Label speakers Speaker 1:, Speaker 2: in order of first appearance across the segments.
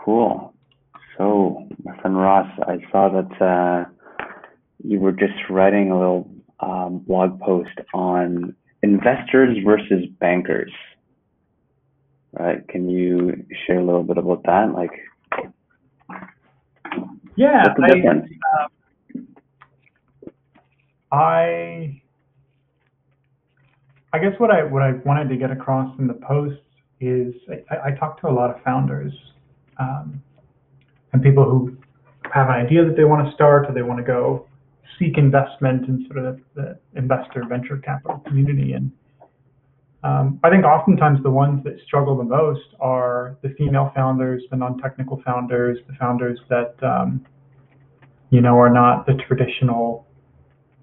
Speaker 1: Cool. So, my friend Ross, I saw that you were just writing a little blog post on investors versus bankers, right? Can you share a little bit about that? Like,
Speaker 2: Yeah,
Speaker 1: what's the difference?
Speaker 2: I I guess what I wanted to get across in the post is I talk to a lot of founders um, and people who have an idea that they want to start or they want to go seek investment in sort of the investor venture capital community. And I think oftentimes the ones that struggle the most are the female founders, the non-technical founders, the founders that are not the traditional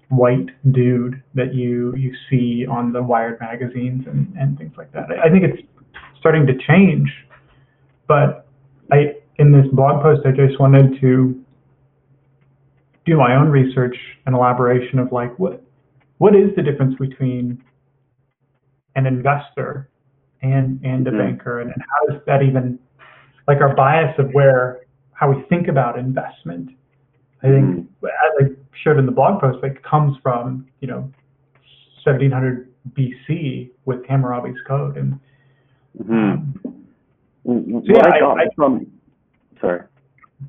Speaker 2: white dude that you see on the Wired magazines and things like that. I think it's starting to change, but in this blog post I just wanted to do my own research and elaboration of like what is the difference between an investor and a
Speaker 1: Hmm.
Speaker 2: banker, and how does that even, like, our bias of how we think about investment. I think,
Speaker 1: Hmm.
Speaker 2: as I showed in the blog post, like, comes from 1700 BC with Hammurabi's code. And
Speaker 1: Hmm.
Speaker 2: so
Speaker 1: What
Speaker 2: yeah,
Speaker 1: I got from, sorry,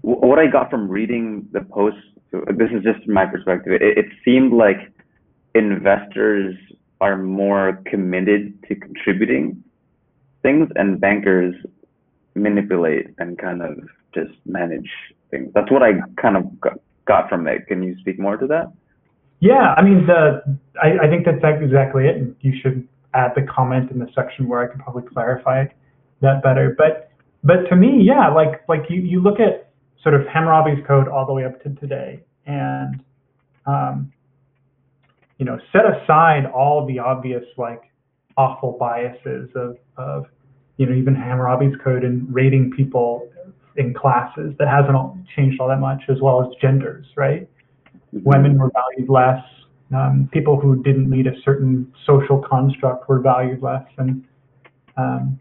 Speaker 1: what I got from reading the post, so this is just my perspective, it seemed like investors are more committed to contributing things and bankers manipulate and kind of just manage things. That's what I kind of got from it. Can you speak more to that?
Speaker 2: yeah, I mean, I think that's exactly it. And you should add the comment in the section where I could probably clarify that better. But to me, yeah, like you look at sort of Hammurabi's code all the way up to today, and um, set aside all the obvious, like, awful biases of even Hammurabi's code and rating people in classes that hasn't changed all that much, as well as genders, right?
Speaker 1: Hmm.
Speaker 2: Women were valued less. People who didn't meet a certain social construct were valued less, and um,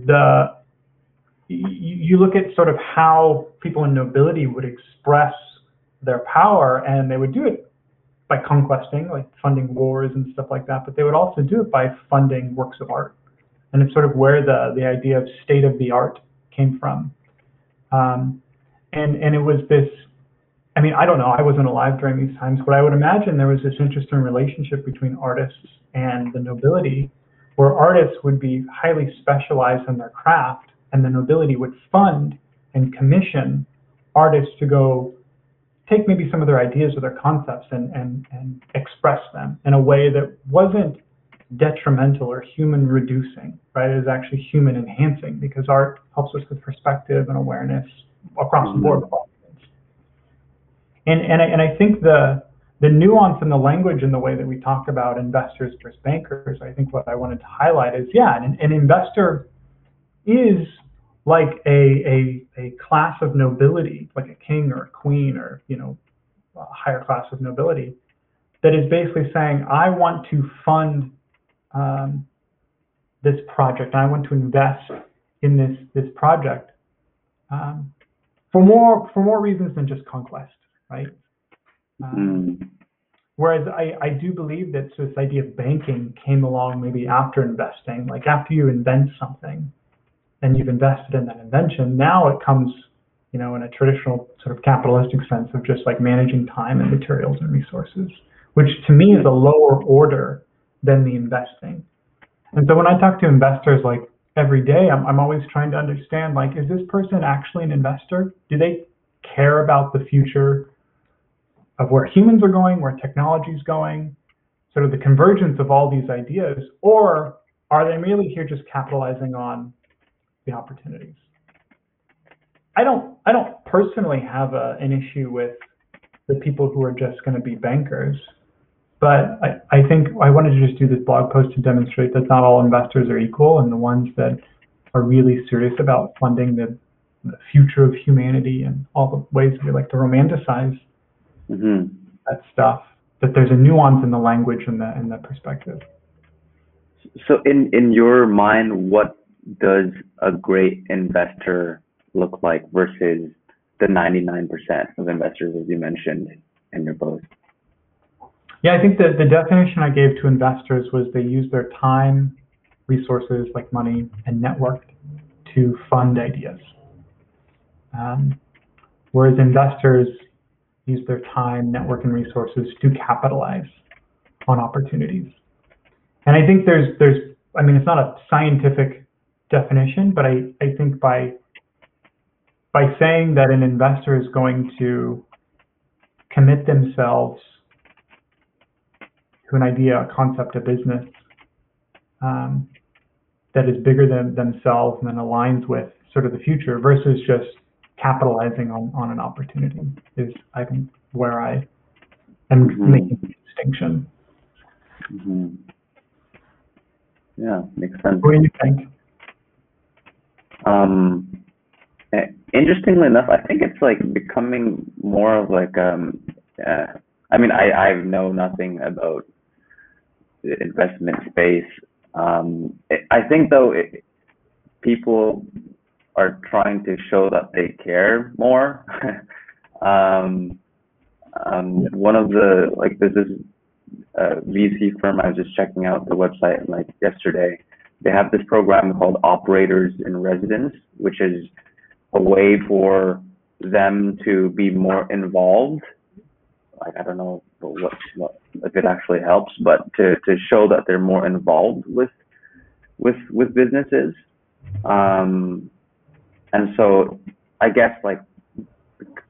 Speaker 2: the you look at sort of how people in nobility would express their power, and they would do it by conquesting, like funding wars and stuff like that, but they would also do it by funding works of art. And it's sort of where the idea of state of the art came from. Um, and it was this, I mean, I don't know, I wasn't alive during these times, but I would imagine there was this interesting relationship between artists and the nobility, where artists would be highly specialized in their craft, and the nobility would fund and commission artists to go take maybe some of their ideas or their concepts and express them in a way that wasn't detrimental or human reducing, right? It is actually human enhancing, because art helps us with perspective and awareness across the
Speaker 1: Hmm.
Speaker 2: board. And I think the nuance in the language and the way that we talk about investors versus bankers, I think what I wanted to highlight is, yeah, an investor is like a class of nobility, like a king or a queen, or a higher class of nobility, that is basically saying, I want to fund um, this project, and I want to invest in this project um, for more reasons than just conquest, right? Um,
Speaker 1: Hmm.
Speaker 2: Whereas I do believe that, so this idea of banking came along maybe after investing, like after you invent something and you've invested in that invention. Now it comes, in a traditional sort of capitalistic sense of just like managing time and materials and resources, which to me is a lower order than the investing. And so when I talk to investors, like, every day, I'm always trying to understand, like, is this person actually an investor? Do they care about the future of where humans are going, where technology is going, sort of the convergence of all these ideas, or are they merely here just capitalizing on the opportunities? I don't personally have an issue with the people who are just going to be bankers, but I think I wanted to just do this blog post to demonstrate that not all investors are equal, and the ones that are really serious about funding the future of humanity and all the ways we like to romanticize
Speaker 1: Hmm.
Speaker 2: that stuff, that there's a nuance in the language and the perspective.
Speaker 1: So in your mind, what does a great investor look like versus the 99% of investors, as you mentioned in your post?
Speaker 2: Yeah, I think that the definition I gave to investors was they use their time, resources like money, and network to fund ideas. Whereas investors use their time, network, and resources to capitalize on opportunities. And I think I mean, it's not a scientific definition, but I think by saying that an investor is going to commit themselves to an idea, a concept, a business that is bigger than themselves and then aligns with sort of the future versus just capitalizing on an opportunity is, I think, where I am making the distinction.
Speaker 1: Yeah, makes sense.
Speaker 2: What do you think?
Speaker 1: Interestingly enough, I think it's like becoming more of like I mean, I know nothing about the investment space. I think though people are trying to show that they care more. One of the like this is VC firm I was just checking out the website like yesterday. They have this program called Operators in Residence, which is a way for them to be more involved. Like I don't know what if it actually helps, but to show that they're more involved with businesses. And so I guess like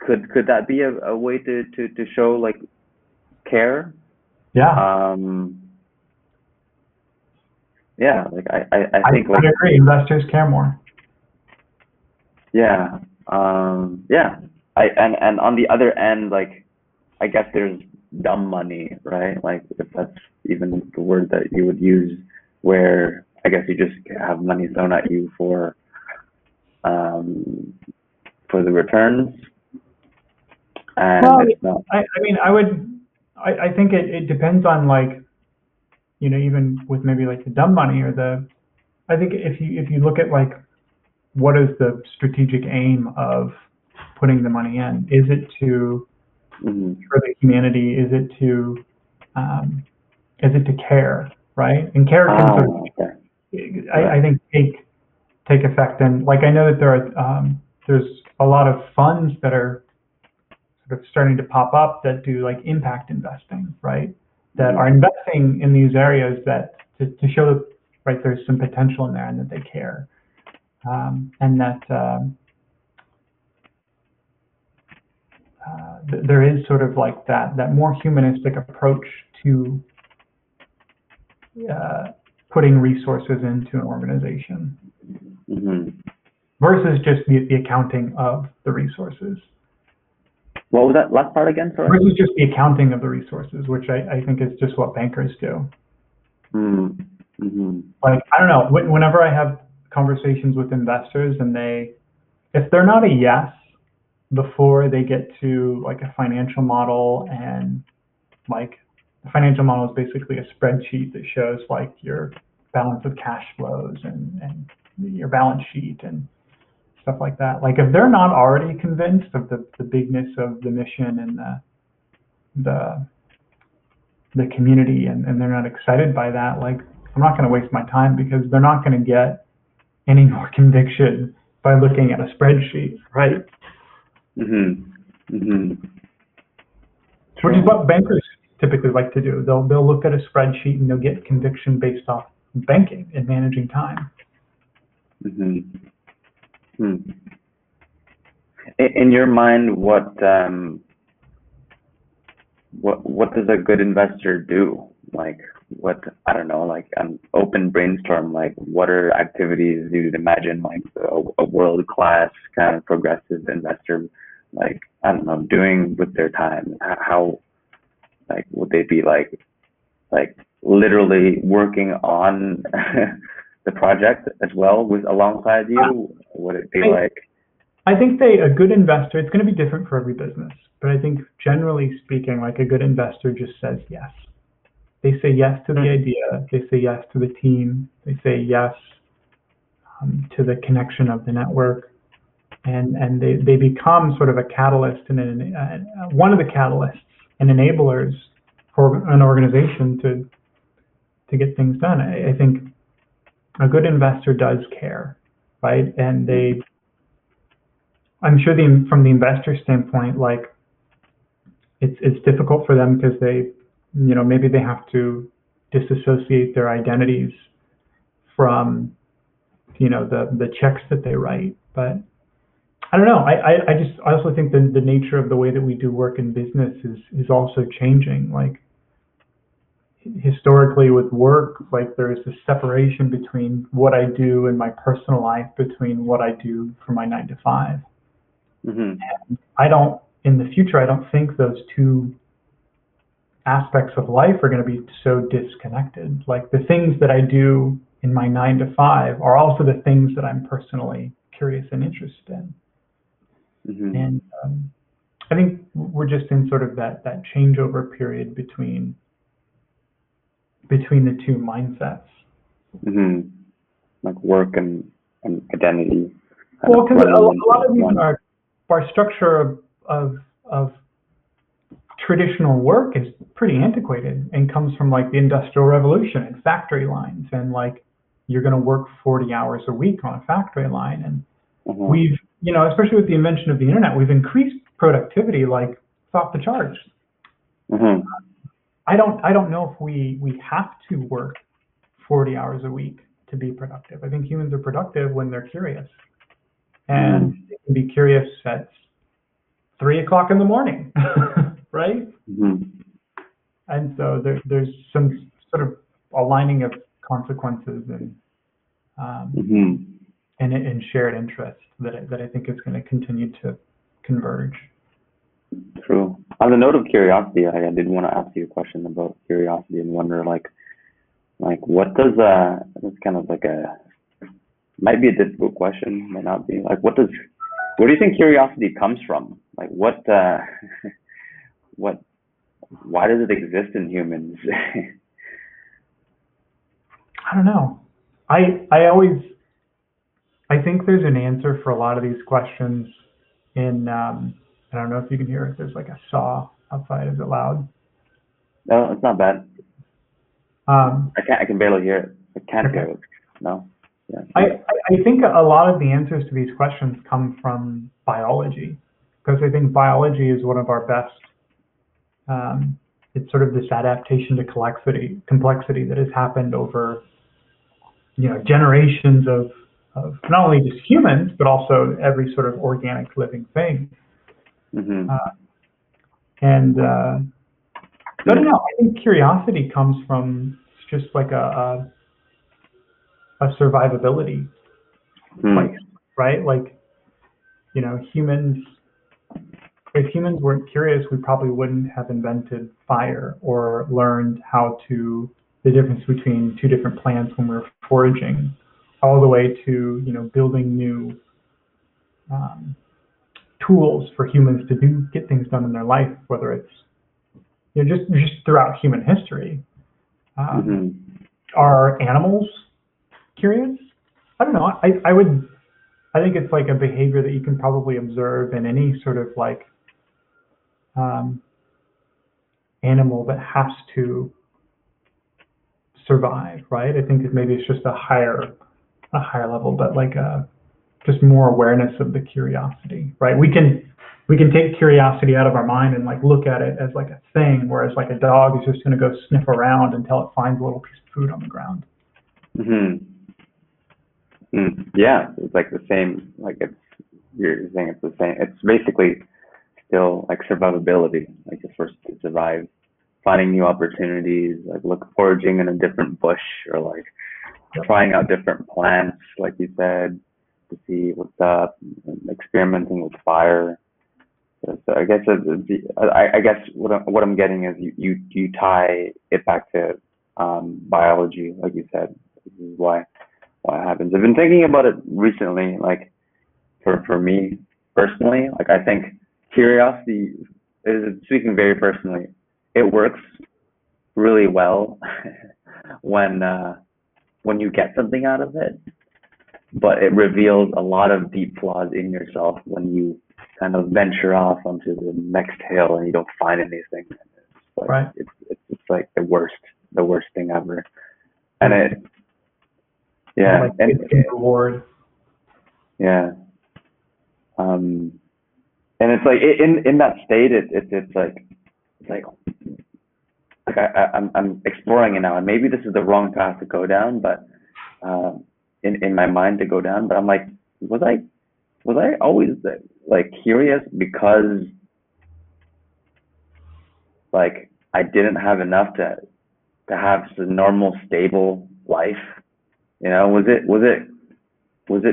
Speaker 1: could that be a way to show like care?
Speaker 2: Yeah.
Speaker 1: Yeah, like I think like
Speaker 2: I agree. Investors care more.
Speaker 1: Yeah. Yeah. And on the other end, like I guess there's dumb money, right? Like if that's even the word that you would use, where I guess you just have money thrown at you for the returns. And
Speaker 2: well,
Speaker 1: it's not.
Speaker 2: I mean, I think it depends on like, you know, even with maybe like the dumb money or I think if you look at like what is the strategic aim of putting the money in? Is it to further humanity? Is it to care, right? And care can sort of,
Speaker 1: Okay.
Speaker 2: I think take effect. And like I know that there's a lot of funds that are sort of starting to pop up that do like impact investing, right? That are investing in these areas that to show that right there's some potential in there and that they care, and that there is sort of like that more humanistic approach to putting resources into an organization versus just the accounting of the resources.
Speaker 1: What was that last part again? Sorry.
Speaker 2: Versus just the accounting of the resources, which I think is just what bankers do. Like, I don't know, whenever I have conversations with investors and if they're not a yes before they get to like a financial model, and like the financial model is basically a spreadsheet that shows like your balance of cash flows and your balance sheet and stuff like that. Like if they're not already convinced of the bigness of the mission and the community and they're not excited by that, like I'm not going to waste my time because they're not going to get any more conviction by looking at a spreadsheet, right? Which is what bankers typically like to do. They'll look at a spreadsheet and they'll get conviction based off banking and managing time.
Speaker 1: In your mind, what does a good investor do? Like what, I don't know, like an open brainstorm, like what are activities you'd imagine like a world-class kind of progressive investor, like, I don't know, doing with their time? How, like, would they be like literally working on the project as well alongside you? Would it be like?
Speaker 2: I think a good investor, it's going to be different for every business, but I think generally speaking, like a good investor just says yes. They say yes to the idea. They say yes to the team. They say yes to the connection of the network, and they become sort of a catalyst and one of the catalysts and enablers for an organization to get things done. I think a good investor does care, right? And I'm sure from the investor standpoint, like it's difficult for them because maybe they have to disassociate their identities from, the checks that they write. But I don't know. I also think the nature of the way that we do work in business is also changing. Like historically with work, like there's this separation between what I do in my personal life, between what I do for my 9 to 5.
Speaker 1: Mm-hmm.
Speaker 2: And in the future, I don't think those two aspects of life are going to be so disconnected. Like the things that I do in my 9 to 5 are also the things that I'm personally curious and interested in.
Speaker 1: Mm-hmm.
Speaker 2: And I think we're just in sort of that changeover period between the two mindsets.
Speaker 1: Mm-hmm. Like work and identity.
Speaker 2: Well, because a lot of these our structure of traditional work is pretty antiquated and comes from like the Industrial Revolution and factory lines, and like you're going to work 40 hours a week on a factory line. And we've, especially with the invention of the internet, we've increased productivity like it's off the charts.
Speaker 1: Mm-hmm. I
Speaker 2: don't know if we have to work 40 hours a week to be productive. I think humans are productive when they're curious, and they can be curious at 3 o'clock in the morning, right?
Speaker 1: Mm-hmm.
Speaker 2: And so there's some sort of aligning of consequences and shared interests that I think is going to continue to converge.
Speaker 1: True. On the note of curiosity, I did want to ask you a question about curiosity and wonder, like what does it's kind of like might be a difficult question, might not be. Like, where do you think curiosity comes from? Like, why does it exist in humans?
Speaker 2: I don't know. I think there's an answer for a lot of these questions in, I don't know if you can hear it. There's like a saw outside. Is it loud?
Speaker 1: No, it's not bad. I can barely hear it. I can't
Speaker 2: Okay.
Speaker 1: hear it. No. Yeah.
Speaker 2: I think a lot of the answers to these questions come from biology, because I think biology is one of our best. It's sort of this adaptation to complexity that has happened over, generations of not only just humans but also every sort of organic living thing.
Speaker 1: Mm-hmm.
Speaker 2: And I don't know. I think curiosity comes from just like a survivability place, right? Like, humans. If humans weren't curious, we probably wouldn't have invented fire or learned the difference between two different plants when we were foraging, all the way to, building new tools for humans to get things done in their life, whether it's, just throughout human history. Are animals curious? I don't know. I think it's like a behavior that you can probably observe in any sort of like animal that has to survive, right? I think maybe it's just a higher level, but like just more awareness of the curiosity, right? We can take curiosity out of our mind and like look at it as like a thing, whereas like a dog is just going to go sniff around until it finds a little piece of food on the ground.
Speaker 1: Yeah, it's like the same. Like you're saying it's the same. It's basically still like survivability, like just for to survive, finding new opportunities, like foraging in a different bush, or like trying out different plants, like you said, to see what's up, and experimenting with fire. So I guess what I'm getting is you tie it back to biology, like you said. This is why it happens. I've been thinking about it recently, like for me personally, like I think curiosity is, speaking very personally, it works really well when you get something out of it. but it reveals a lot of deep flaws in yourself when you kind of venture off onto the next hill and you don't find anything. It's like,
Speaker 2: Right.
Speaker 1: it's like the worst thing ever. And it, yeah,
Speaker 2: Like
Speaker 1: and
Speaker 2: it's a reward.
Speaker 1: yeah, and it's like in that state, it's like I'm exploring it now, and maybe this is the wrong path to go down, but in my mind to go down. But I'm like, was I always like curious because like I didn't have enough to have a normal stable life? You know, was it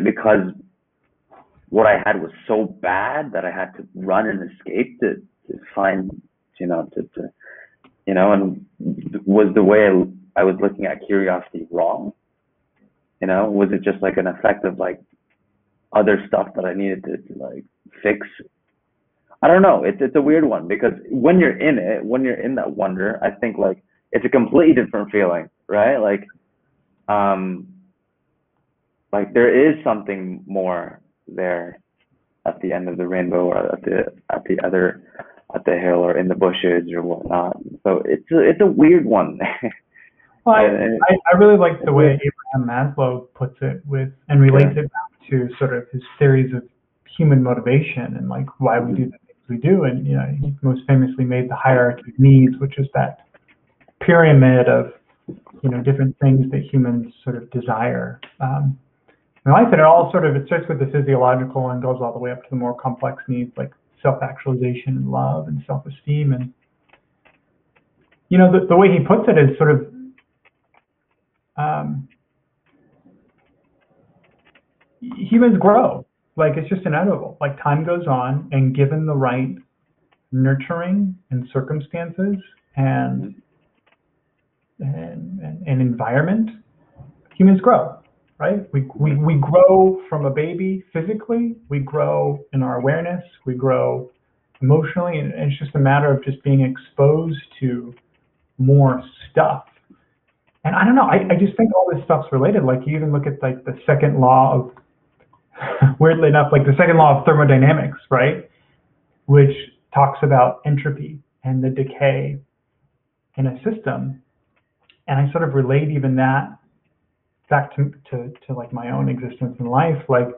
Speaker 1: because what I had was so bad that I had to run and escape to find, to and was the way I was looking at curiosity wrong? Was it just like an effect of like other stuff that I needed to like fix? I don't know. It's a weird one because when you're in it, when you're in that wonder, I think like it's a completely different feeling, right? Like there is something more there at the end of the rainbow, or at the hill, or in the bushes or whatnot. So it's a weird one.
Speaker 2: Well, I really like the way Abraham Maslow puts it and relates it back to sort of his theories of human motivation and like why we do the things we do. And he most famously made the hierarchy of needs, which is that pyramid of different things that humans sort of desire. In life, and it starts with the physiological and goes all the way up to the more complex needs like self-actualization and love and self-esteem. And the way he puts it is sort of humans grow. Like it's just inevitable. Like time goes on, and given the right nurturing and circumstances and environment, humans grow. Right? We grow from a baby physically. We grow in our awareness. We grow emotionally, and it's just a matter of just being exposed to more stuff. And I don't know. I just think all this stuff's related. Like you even look at like the second law of, weirdly enough, like the second law of thermodynamics, right? Which talks about entropy and the decay in a system. And I sort of relate even that back to like my own existence in life. Like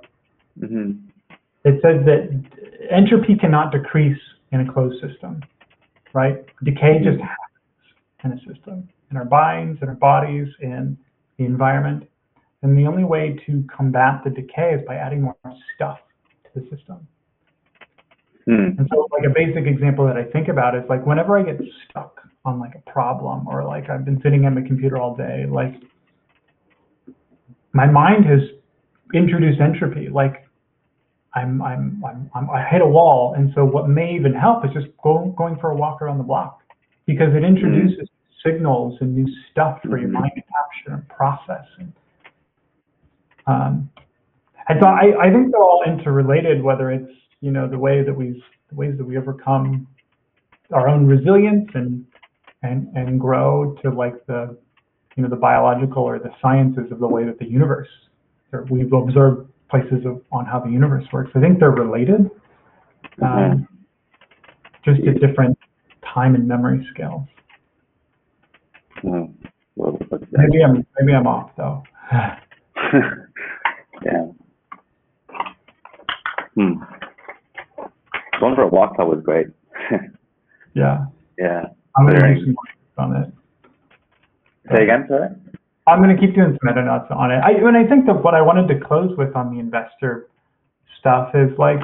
Speaker 2: it says that entropy cannot decrease in a closed system, right? Decay just happens in a system, in our minds, in our bodies, in the environment. And the only way to combat the decay is by adding more stuff to the system. And so like a basic example that I think about is like whenever I get stuck on like a problem, or like I've been sitting at my computer all day, like my mind has introduced entropy. Like I hit a wall, and so what may even help is just going for a walk around the block, because it introduces signals and new stuff for your mind to capture and process. And so I think they're all interrelated. Whether it's the ways that we overcome our own resilience and grow to like the the biological or the sciences of the way that the universe, or we've observed places on how the universe works. I think they're related, just at different time and memory scales. Maybe I'm off though.
Speaker 1: Yeah. Going for a walk that was great.
Speaker 2: Yeah.
Speaker 1: Yeah.
Speaker 2: I'm gonna do some more on it.
Speaker 1: Say again, sorry?
Speaker 2: I'm going to keep doing some meta notes on it. I think that what I wanted to close with on the investor stuff is like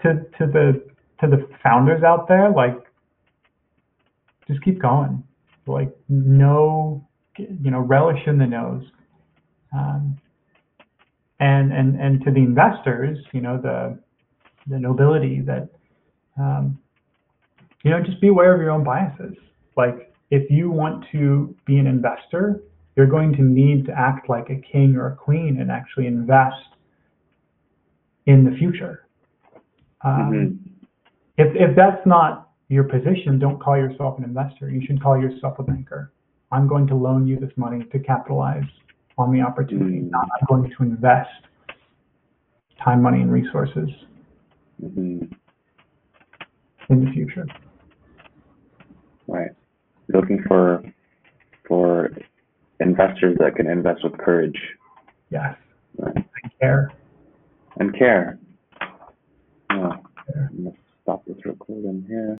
Speaker 2: to the founders out there, like just keep going. Like relish in the no's. And to the investors, the nobility that just be aware of your own biases. Like if you want to be an investor, you're going to need to act like a king or a queen and actually invest in the future. If that's not your position, don't call yourself an investor. You should call yourself a banker. I'm going to loan you this money to capitalize on the opportunity. I'm going to invest time, money, and resources
Speaker 1: Hmm.
Speaker 2: in the future.
Speaker 1: Right. Looking for investors that can invest with courage.
Speaker 2: Yes,
Speaker 1: Right.
Speaker 2: and care.
Speaker 1: And care. Yeah.
Speaker 2: Care.
Speaker 1: Let's stop this recording here.